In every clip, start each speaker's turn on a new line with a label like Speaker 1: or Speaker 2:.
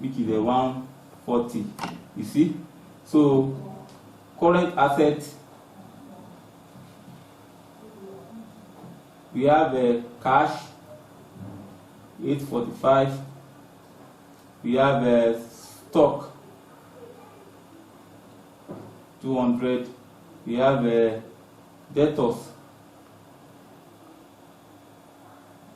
Speaker 1: which is a 140. You see? So current assets, we have a cash 845. We have a stock 200. We have a debtors,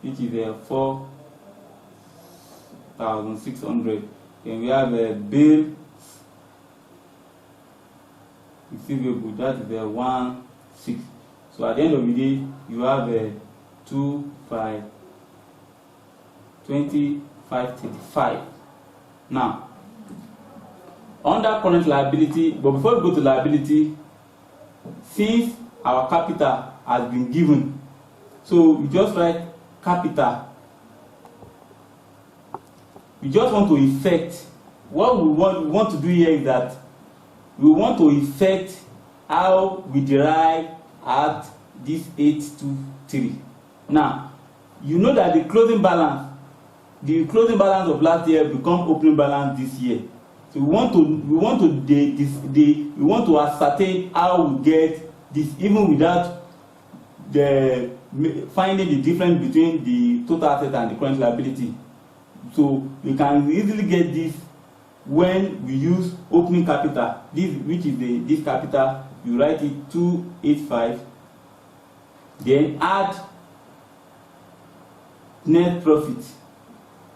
Speaker 1: which is a 4,600. Then we have a bill receivable, that is a 1,600. So at the end of the day, you have a 2535. Now, under current liability, but before we go to liability, since our capital has been given, so we just write capital. We just want to effect, what we want to do here is that we want to effect how we derive at this 823. Now, you know that the closing balance of last year become opening balance this year. So we want to ascertain how we get this, even without finding the difference between the total asset and the current liability. So we can easily get this when we use opening capital. This, which is this capital, you write it 285, then add net profit.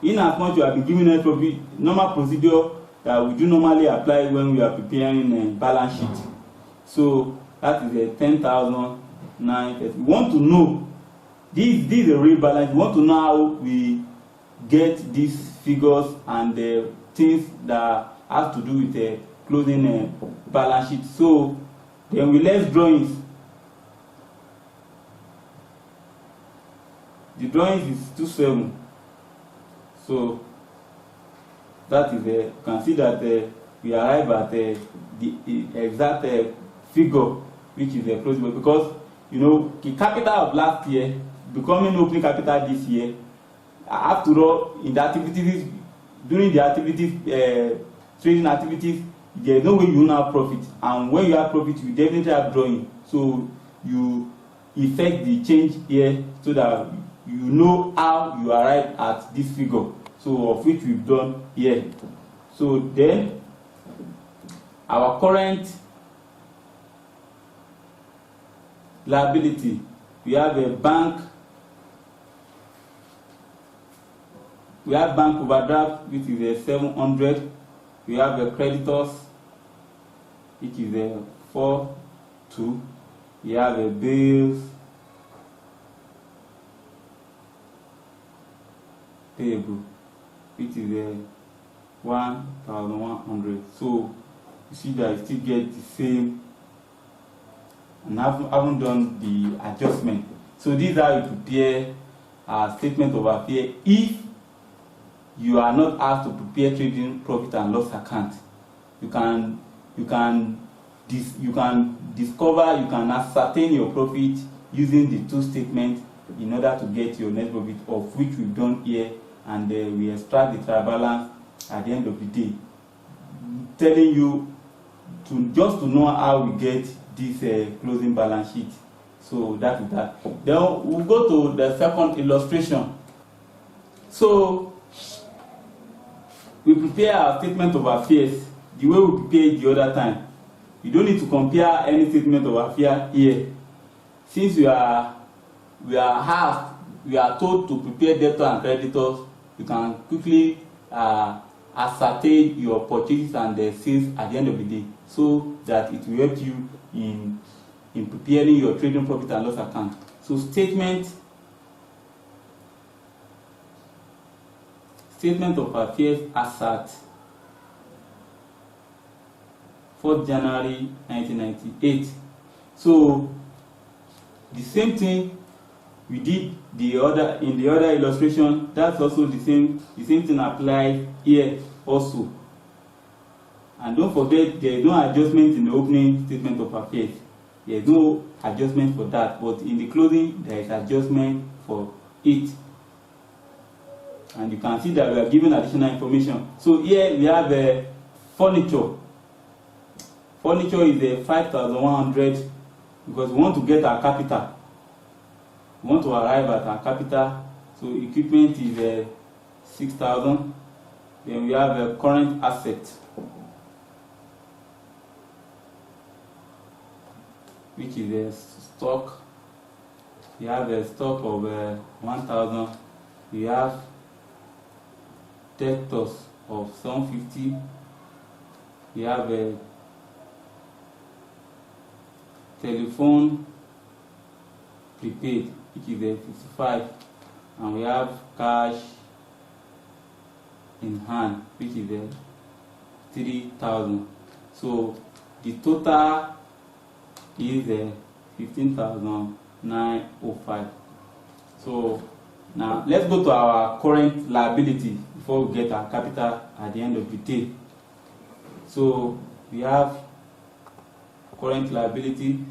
Speaker 1: In as much you have been given net profit, normal procedure that we do normally apply when we are preparing a balance sheet. So that is a 10,930. We want to know, this is a real balance. We want to know how we get these figures and the things that have to do with the closing balance sheet. So then we left drawings. The drawings is 27. So that is you can see that we arrive at the exact figure, which is the closing, because you know the capital of last year becoming opening capital this year. After all, in the activities, during the activities, trading activities, there is no way you will have profit, and when you have profit, you definitely have drawing. So you effect the change here so that you know how you arrive at this figure, so of which we've done here. So then our current liability, we have a bank, we have bank overdraft, which is a 700. We have a creditors, which is a 42. We have a bills payable, which is a 1,100. So you see that I still get the same, and I haven't done the adjustment. So these are you prepare a statement of affairs if you are not asked to prepare trading profit and loss account. You can discover, you can ascertain your profit using the two statements in order to get your net profit, of which we've done here, and we extract the trial balance at the end of the day, telling you just to know how we get this closing balance sheet. So that is that. Then we'll go to the second illustration. So we prepare our statement of affairs the way we prepare it the other time. You don't need to compare any statement of affairs here. Since we are told to prepare debtors and creditors, you can quickly ascertain your purchases and the sales at the end of the day, so that it will help you in preparing your trading profit and loss account. So statement of affairs as at 4th January 1998. So the same thing we did in the other illustration. That's also the same thing applies here also. And don't forget, there is no adjustment in the opening statement of affairs. There is no adjustment for that, but in the closing there is adjustment for it. and you can see that we are given additional information. So here we have furniture. Furniture is 5,100 because we want to get our capital. We want to arrive at our capital. So equipment is 6,000. Then we have a current asset, which is a stock. We have a stock of 1,000. We have debtors of 750. We have a telephone prepaid, which is 55, and we have cash in hand, which is 3,000. So the total is 15,905. So now let's go to our current liability before we get our capital at the end of the day. So we have current liability,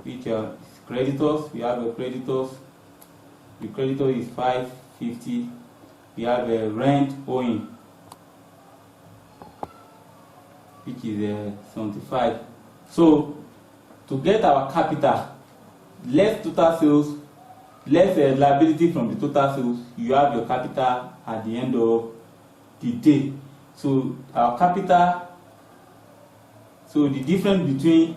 Speaker 1: which are creditors. We have a creditors. The creditor is 550. We have a rent owing, which is 75. So to get our capital, less total sales, less liability from the total sales, you have your capital at the end of the day. So our capital, so the difference between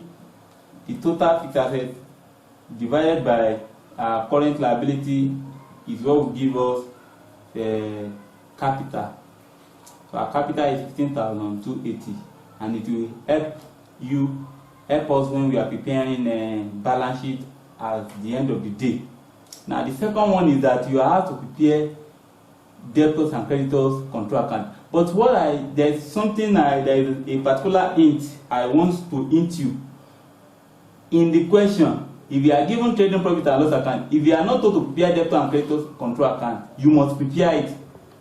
Speaker 1: the total fixed assets divided by our current liability is what will give us the capital. So our capital is 15,280, and it will help us when we are preparing a balance sheet at the end of the day. Now the second one is that you have to prepare debtors and creditors control account. But there's something there is a particular hint I want to hint you. In the question, if you are given trading profit and loss account, if you are not told to prepare debtor and creditors control account, you must prepare it,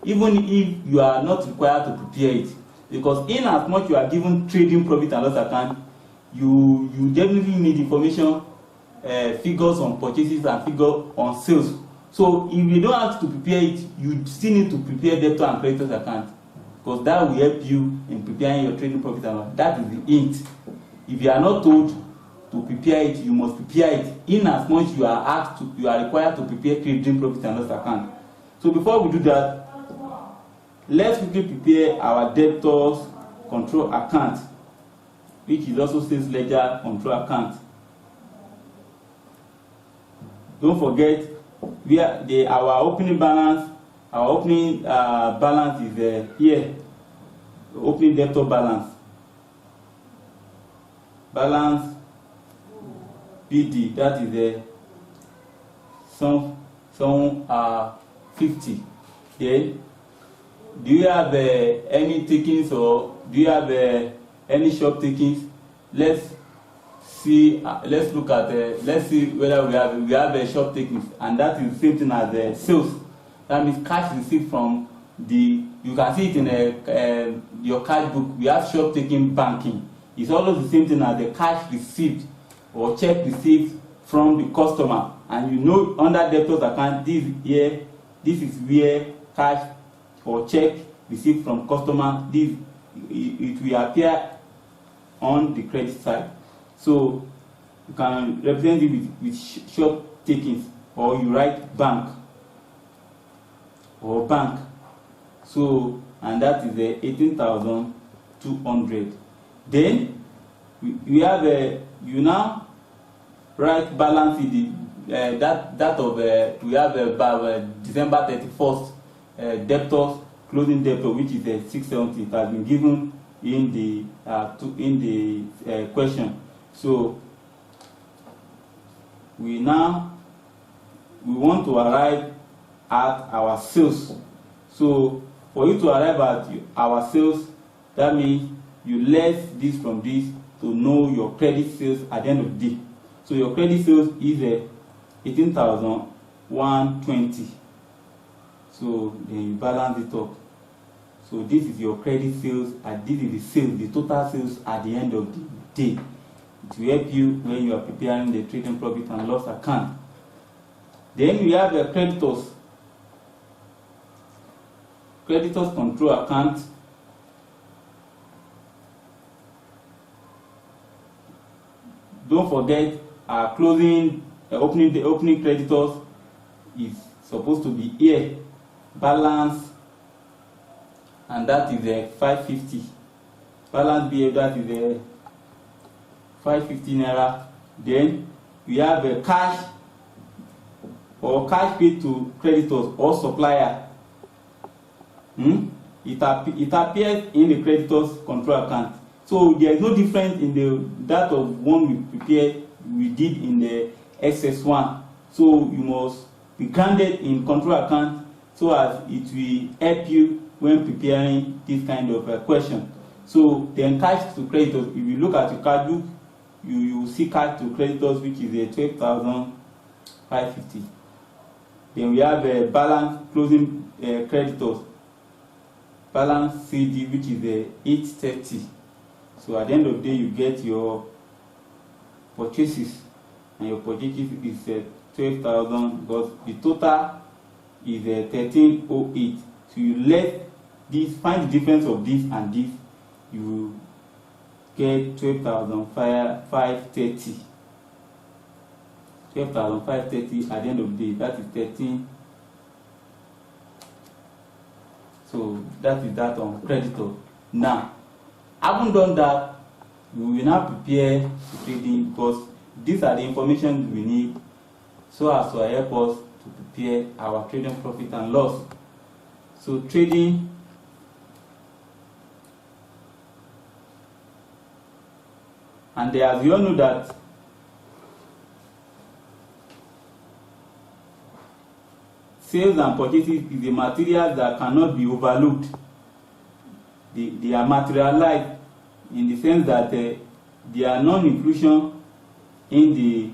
Speaker 1: even if you are not required to prepare it. Because in as much you are given trading profit and loss account, you definitely need information, figures on purchases and figures on sales. So if you don't have to prepare it, you still need to prepare debtor and creditors account, because that will help you in preparing your trading profit and loss. That is the hint. If you are not told to prepare it, you must prepare it in as much you are required to prepare trading profit and loss account. So before we do that, let's quickly prepare our debtors control account, which is also sales ledger control account. Don't forget, our opening balance. Our opening balance is here. The opening debtor balance. Balance BD, that is some 50. Then, do you have any takings, or do you have any shop takings? Let's see. Let's look at. Let's see whether we have a shop takings, and that is the same thing as sales. That means cash received from the. You can see it in your cash book. We have shop taking banking. It's always the same thing as the cash received or check received from the customer. And you know, under debtors account, this is where cash or check received from customer. It will appear on the credit side. So you can represent it with shop takings, or you write bank or bank. So, and that is 18,200. Then we have you now write balance in that of we have December 31st debtors closing debtor, which is 670. It has been given in the question. So we want to arrive at our sales. So for you to arrive at our sales, that means you less this from this to know your credit sales at the end of the day. So your credit sales is 18,120. So then you balance it up. So this is your credit sales, and this is the sales, the total sales at the end of the day. It will help you when you are preparing the trading profit and loss account. Then we have the creditors. creditors control account, don't forget our closing opening creditors is supposed to be here, balance, and that is 550. Balance BF, that is 550 naira. Then we have a cash or cash paid to creditors or supplier. It appears in the creditors control account. So there is no difference in that of one we did in the SS1. So you must be grounded in control account so as it will help you when preparing this kind of question. So then cash to creditors, if you look at your card book, you will see cash to creditors, which is 12,550. Then we have a balance closing creditors, balance CD, which is 830. So at the end of the day, you get your purchases, and your purchases is 12,000 because the total is 1308. So you let this, find the difference of this and this, you get 12,530. 12,530 at the end of the day, that is 13. So that is that on creditor. Now, having done that, we will now prepare the trading, because these are the information we need so as to help us to prepare our trading profit and loss. So trading, and as you all know that sales and purchases is a material that cannot be overlooked. They are materialized in the sense that they are non-inclusion in the